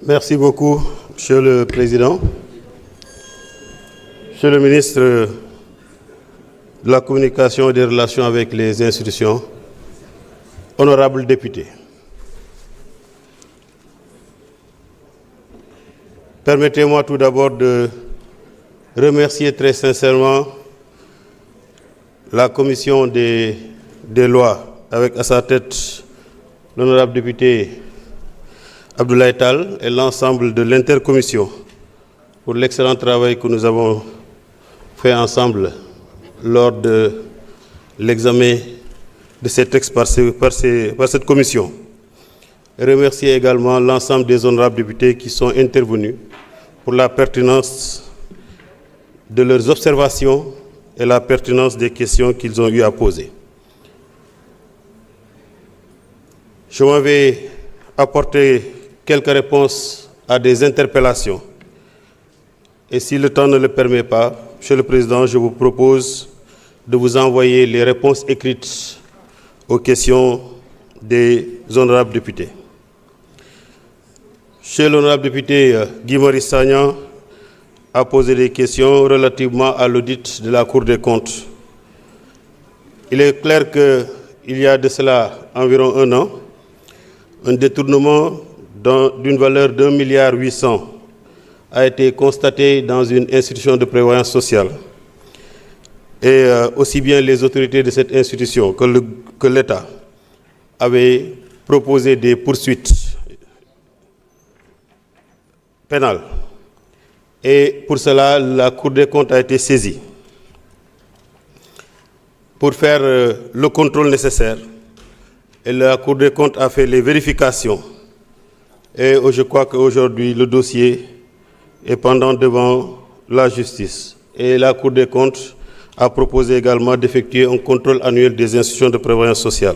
Merci beaucoup, Monsieur le Président. Monsieur le ministre de la Communication et des Relations avec les institutions, honorables députés, permettez-moi tout d'abord de remercier très sincèrement la Commission des lois, avec à sa tête l'honorable député Abdoulaye Tall et l'ensemble de l'intercommission pour l'excellent travail que nous avons fait ensemble lors de l'examen de ces textes par cette commission. Et remercier également l'ensemble des honorables députés qui sont intervenus pour la pertinence de leurs observations et la pertinence des questions qu'ils ont eu à poser. Je m'en vais apporter quelques réponses à des interpellations. Et si le temps ne le permet pas, Monsieur le Président, je vous propose de vous envoyer les réponses écrites aux questions des honorables députés. Monsieur l'honorable député Guy Marius Sagna a posé des questions relativement à l'audit de la Cour des comptes. Il est clair qu'il y a de cela environ un an, un détournement d'une valeur d'1,8 milliard a été constaté dans une institution de prévoyance sociale. Et aussi bien les autorités de cette institution que l'État avaient proposé des poursuites pénales. Et pour cela, la Cour des comptes a été saisie pour faire le contrôle nécessaire. Et la Cour des comptes a fait les vérifications. Et je crois qu'aujourd'hui, le dossier est pendant devant la justice. Et la Cour des comptes a proposé également d'effectuer un contrôle annuel des institutions de prévoyance sociale.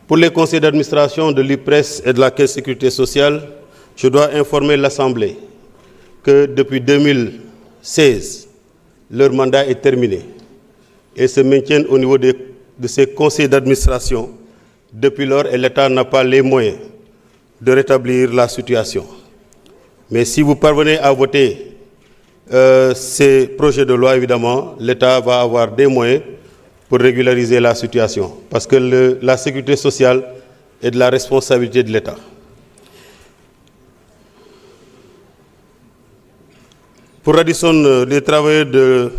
Pour les conseils d'administration de l'IPRES et de la Caisse de sécurité sociale, je dois informer l'Assemblée que depuis 2016, leur mandat est terminé et se maintiennent au niveau de ces conseils d'administration. Depuis lors, l'État n'a pas les moyens de rétablir la situation. Mais si vous parvenez à voter ces projets de loi, évidemment, l'État va avoir des moyens pour régulariser la situation. Parce que la sécurité sociale est de la responsabilité de l'État. Pour Radisson, les travailleurs de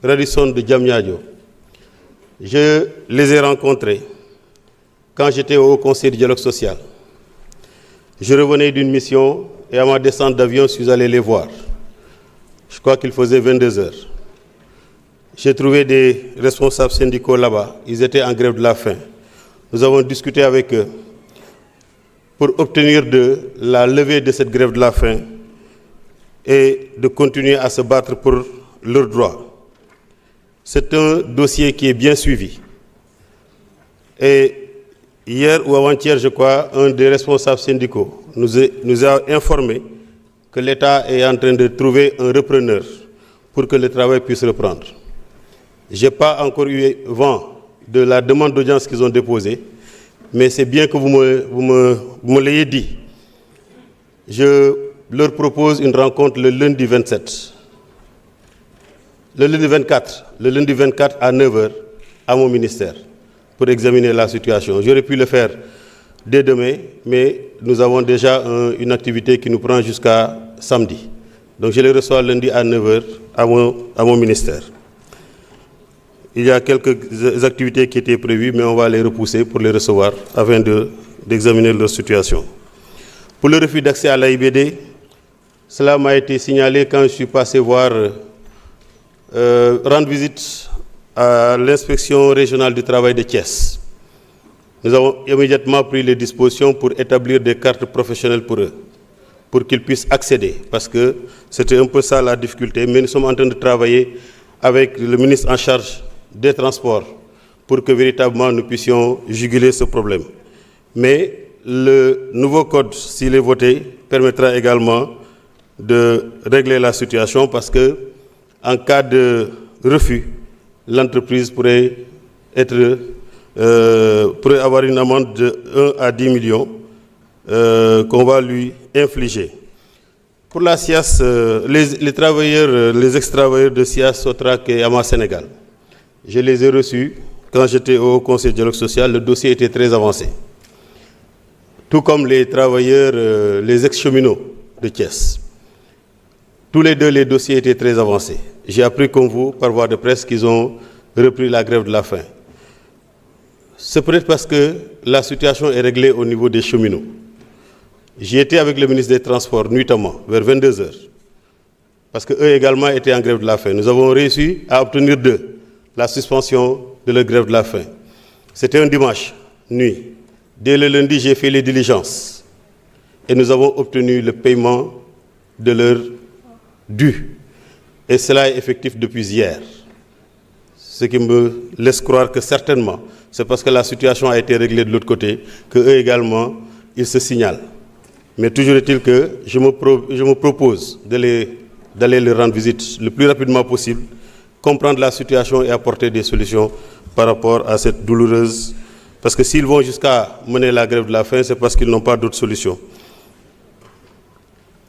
Radisson de Diamniadio, je les ai rencontrés quand j'étais au Conseil du dialogue social. Je revenais d'une mission et à ma descente d'avion, je suis allé les voir. Je crois qu'il faisait 22 heures. J'ai trouvé des responsables syndicaux là-bas. Ils étaient en grève de la faim. Nous avons discuté avec eux pour obtenir la levée de cette grève de la faim et de continuer à se battre pour leurs droits. C'est un dossier qui est bien suivi. Et hier ou avant-hier, je crois, un des responsables syndicaux nous a informé que l'État est en train de trouver un repreneur pour que le travail puisse reprendre. Je n'ai pas encore eu vent de la demande d'audience qu'ils ont déposée, mais c'est bien que vous me l'ayez dit. Je leur propose une rencontre le lundi 27. Le lundi 24 à 9h à mon ministère pour examiner la situation. J'aurais pu le faire dès demain, mais nous avons déjà une activité qui nous prend jusqu'à samedi. Donc je les reçois lundi à 9h à mon ministère. Il y a quelques activités qui étaient prévues, mais on va les repousser pour les recevoir afin d'examiner leur situation. Pour le refus d'accès à l'AIBD, cela m'a été signalé quand je suis passé rendre visite à l'inspection régionale du travail de Thiès. Nous avons immédiatement pris les dispositions pour établir des cartes professionnelles pour eux, pour qu'ils puissent accéder, parce que c'était un peu ça la difficulté, mais nous sommes en train de travailler avec le ministre en charge des transports pour que véritablement nous puissions juguler ce problème. Mais le nouveau code, s'il est voté, permettra également de régler la situation parce que en cas de refus, l'entreprise pourrait avoir une amende de 1 à 10 millions qu'on va lui infliger. Pour la SIAS, les travailleurs, les ex-travailleurs de SIAS, Sotrac et Ama Sénégal, je les ai reçus quand j'étais au Conseil de dialogue social. Le dossier était très avancé. Tout comme les travailleurs, les ex-cheminots de Thiès. Tous les deux, les dossiers étaient très avancés. J'ai appris comme vous, par voie de presse, qu'ils ont repris la grève de la faim. C'est peut-être parce que la situation est réglée au niveau des cheminots. J'y étais avec le ministre des Transports nuitamment, vers 22 h, parce qu'eux également étaient en grève de la faim. Nous avons réussi à obtenir d'eux la suspension de leur grève de la faim. C'était un dimanche, nuit. Dès le lundi, j'ai fait les diligences et nous avons obtenu le paiement de leur dû. Et cela est effectif depuis hier. Ce qui me laisse croire que certainement, c'est parce que la situation a été réglée de l'autre côté, qu'eux également, ils se signalent. Mais toujours est-il que je me propose d'aller leur rendre visite le plus rapidement possible, comprendre la situation et apporter des solutions par rapport à cette douloureuse. Parce que s'ils vont jusqu'à mener la grève de la faim, c'est parce qu'ils n'ont pas d'autre solution.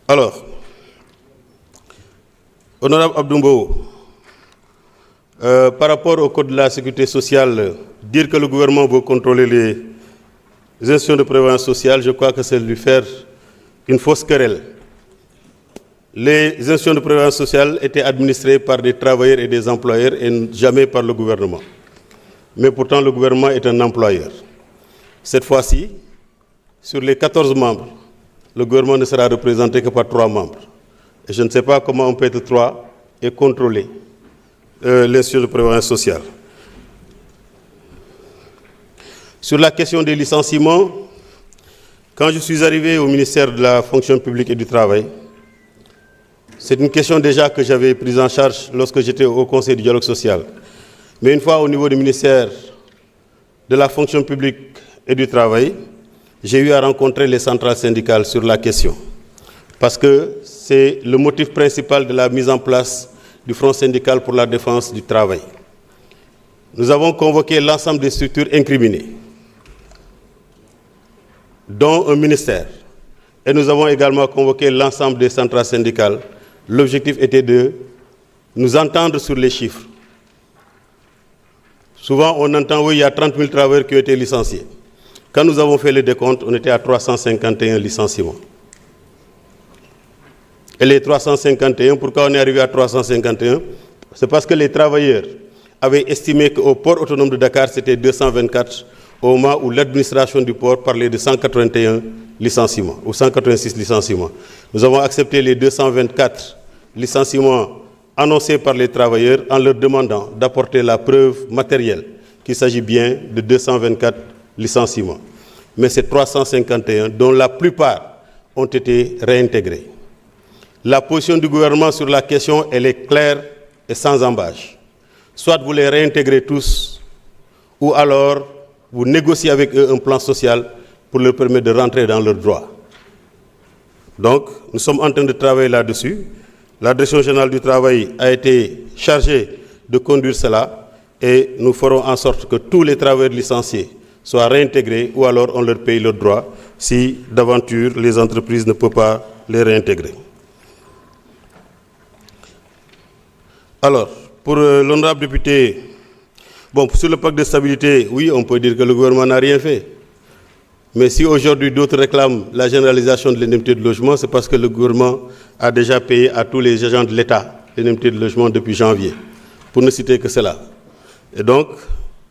Alors, Honorable Abdoumbo, par rapport au Code de la Sécurité sociale, dire que le gouvernement veut contrôler les institutions de prévoyance sociale, je crois que c'est lui faire une fausse querelle. Les institutions de prévoyance sociale étaient administrées par des travailleurs et des employeurs et jamais par le gouvernement. Mais pourtant, le gouvernement est un employeur. Cette fois-ci, sur les 14 membres, le gouvernement ne sera représenté que par 3 membres. Et je ne sais pas comment on peut être 3 et contrôler l'institution de prévoyance sociale. Sur la question des licenciements, quand je suis arrivé au ministère de la fonction publique et du travail, c'est une question déjà que j'avais prise en charge lorsque j'étais au Conseil du dialogue social. Mais une fois au niveau du ministère de la fonction publique et du travail, j'ai eu à rencontrer les centrales syndicales sur la question. Parce que c'est le motif principal de la mise en place du Front syndical pour la défense du travail. Nous avons convoqué l'ensemble des structures incriminées, dont un ministère. Et nous avons également convoqué l'ensemble des centrales syndicales. L'objectif était de nous entendre sur les chiffres. Souvent, on entend, oui, il y a 30 000 travailleurs qui ont été licenciés. Quand nous avons fait le décompte, on était à 351 licenciements. Et les 351, pourquoi on est arrivé à 351? C'est parce que les travailleurs avaient estimé qu'au port autonome de Dakar, c'était 224, au moment où l'administration du port parlait de 181 licenciements, ou 186 licenciements. Nous avons accepté les 224 licenciements annoncés par les travailleurs en leur demandant d'apporter la preuve matérielle qu'il s'agit bien de 224 licenciements. Mais c'est 351 dont la plupart ont été réintégrés. La position du gouvernement sur la question, elle est claire et sans embâche. Soit vous les réintégrez tous, ou alors vous négociez avec eux un plan social pour leur permettre de rentrer dans leurs droits. Donc, nous sommes en train de travailler là-dessus. La Direction générale du travail a été chargée de conduire cela et nous ferons en sorte que tous les travailleurs licenciés soient réintégrés ou alors on leur paye leurs droits si d'aventure les entreprises ne peuvent pas les réintégrer. Alors, pour l'honorable député, bon, sur le pacte de stabilité, oui, on peut dire que le gouvernement n'a rien fait. Mais si aujourd'hui d'autres réclament la généralisation de l'indemnité de logement, c'est parce que le gouvernement a déjà payé à tous les agents de l'État l'indemnité de logement depuis janvier, pour ne citer que cela. Et donc,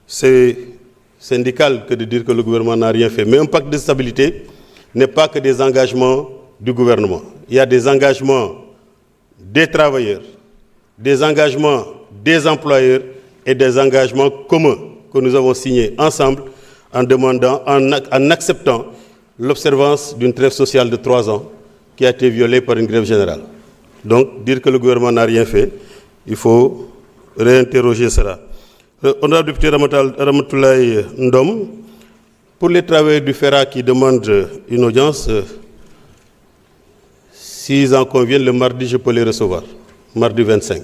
c'est syndical que de dire que le gouvernement n'a rien fait. Mais un pacte de stabilité n'est pas que des engagements du gouvernement. Il y a des engagements des travailleurs, des engagements des employeurs et des engagements communs que nous avons signés ensemble en acceptant l'observance d'une trêve sociale de 3 ans qui a été violée par une grève générale. Donc, dire que le gouvernement n'a rien fait, il faut réinterroger cela. Honorable député Ramatoulaye Ndom, pour les travailleurs du FERA qui demandent une audience, s'ils en conviennent, le mardi, je peux les recevoir. Mardi 25.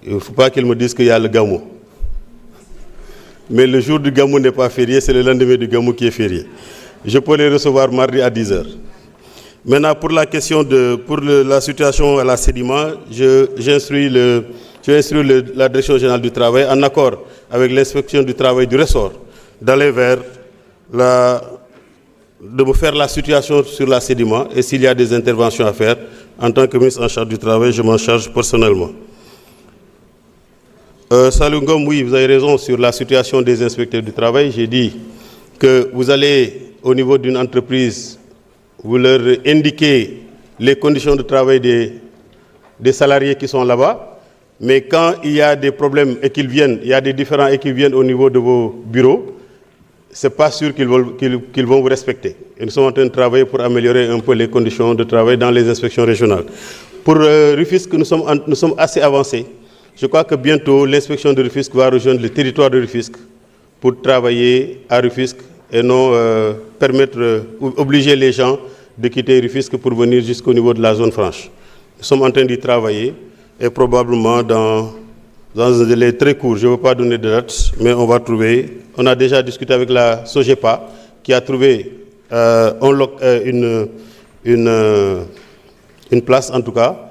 Il ne faut pas qu'ils me disent qu'il y a le Gamou. Mais le jour du Gamou n'est pas férié, c'est le lendemain du Gamou qui est férié. Je peux les recevoir mardi à 10 heures. Maintenant, pour la question la situation à la Sedima, j'instruis la Direction générale du travail, en accord avec l'inspection du travail du ressort, d'aller vers de me faire la situation sur la Sedima, et s'il y a des interventions à faire, en tant que ministre en charge du travail, je m'en charge personnellement. Salou Ngom, oui, vous avez raison sur la situation des inspecteurs du travail. J'ai dit que vous allez, au niveau d'une entreprise, vous leur indiquez les conditions de travail des salariés qui sont là-bas. Mais quand il y a des problèmes et qu'ils viennent, il y a des différends et qu'ils viennent au niveau de vos bureaux, ce n'est pas sûr qu'ils vont vous respecter. Et nous sommes en train de travailler pour améliorer un peu les conditions de travail dans les inspections régionales. Pour Rufisque, nous sommes assez avancés. Je crois que bientôt, l'inspection de Rufisque va rejoindre le territoire de Rufisque pour travailler à Rufisque et non obliger les gens de quitter Rufisque pour venir jusqu'au niveau de la zone franche. Nous sommes en train d'y travailler et probablement dans un délai très court, je ne veux pas donner de date, mais on va trouver. On a déjà discuté avec la SOGEPA qui a trouvé une place en tout cas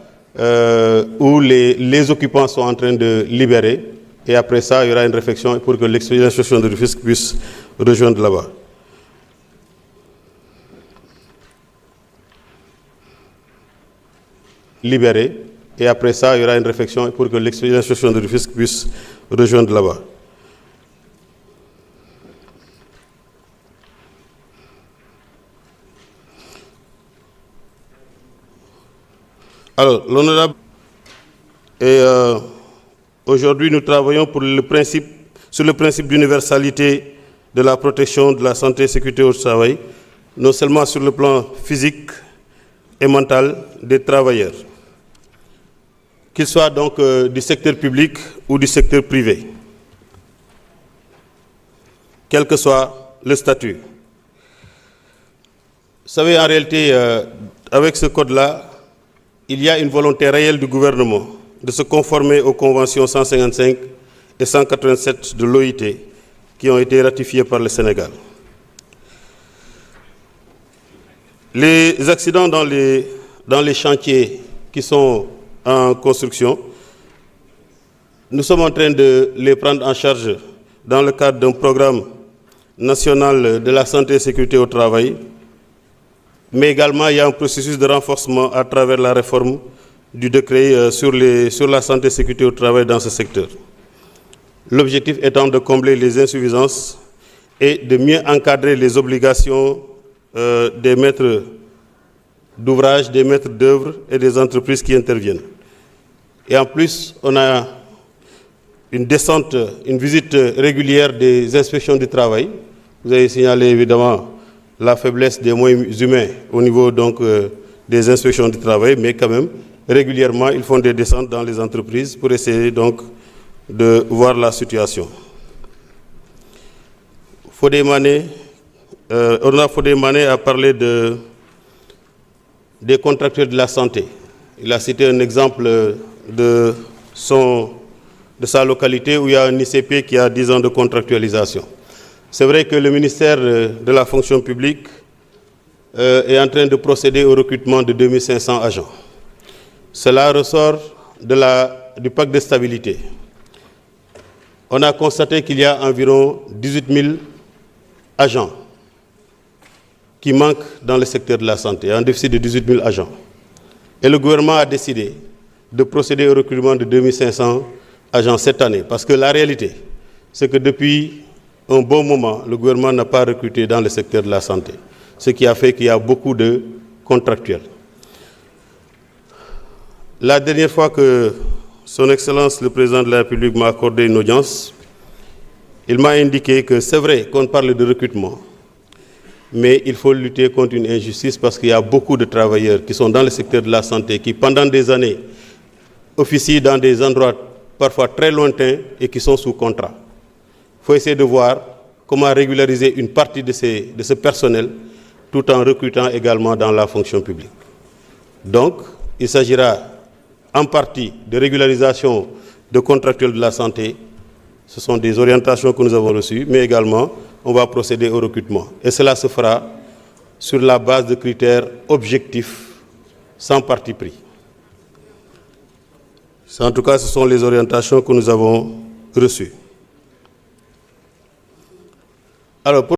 où les occupants sont en train de libérer, et après ça il y aura une réflexion pour que l'inspection de Rufisque puisse rejoindre là-bas. Libérer, et après ça il y aura une réflexion pour que l'inspection de Rufisque puisse rejoindre là-bas. Alors, l'honorable, aujourd'hui nous travaillons sur le principe d'universalité de la protection de la santé et sécurité au travail, non seulement sur le plan physique et mental des travailleurs, qu'ils soient donc du secteur public ou du secteur privé, quel que soit le statut. Vous savez, en réalité, avec ce code-là, il y a une volonté réelle du gouvernement de se conformer aux conventions 155 et 187 de l'OIT qui ont été ratifiées par le Sénégal. Les accidents dans les chantiers qui sont en construction, nous sommes en train de les prendre en charge dans le cadre d'un programme national de la santé et sécurité au travail, mais également il y a un processus de renforcement à travers la réforme du décret sur la santé et sécurité au travail dans ce secteur. L'objectif étant de combler les insuffisances et de mieux encadrer les obligations des maîtres d'ouvrage, des maîtres d'œuvre et des entreprises qui interviennent. Et en plus, on a une visite régulière des inspections du travail. Vous avez signalé évidemment la faiblesse des moyens humains au niveau donc des inspections du travail, mais quand même, régulièrement, ils font des descentes dans les entreprises pour essayer donc de voir la situation. Honorable Fodé Mané a parlé des contractuels de la santé. Il a cité un exemple de sa localité où il y a un ICP qui a 10 ans de contractualisation. C'est vrai que le ministère de la fonction publique est en train de procéder au recrutement de 2500 agents. Cela ressort du pacte de stabilité. On a constaté qu'il y a environ 18 000 agents qui manquent dans le secteur de la santé, un déficit de 18 000 agents. Et le gouvernement a décidé de procéder au recrutement de 2500 agents cette année. Parce que la réalité, c'est que depuis un bon moment, le gouvernement n'a pas recruté dans le secteur de la santé. Ce qui a fait qu'il y a beaucoup de contractuels. La dernière fois que Son Excellence le Président de la République m'a accordé une audience, il m'a indiqué que c'est vrai qu'on parle de recrutement, mais il faut lutter contre une injustice parce qu'il y a beaucoup de travailleurs qui sont dans le secteur de la santé, qui pendant des années officient dans des endroits parfois très lointains et qui sont sous contrat. Il faut essayer de voir comment régulariser une partie de ce personnel tout en recrutant également dans la fonction publique. Donc, il s'agira en partie de régularisation de contractuels de la santé. Ce sont des orientations que nous avons reçues, mais également, on va procéder au recrutement. Et cela se fera sur la base de critères objectifs, sans parti pris. En tout cas, ce sont les orientations que nous avons reçues. Alors,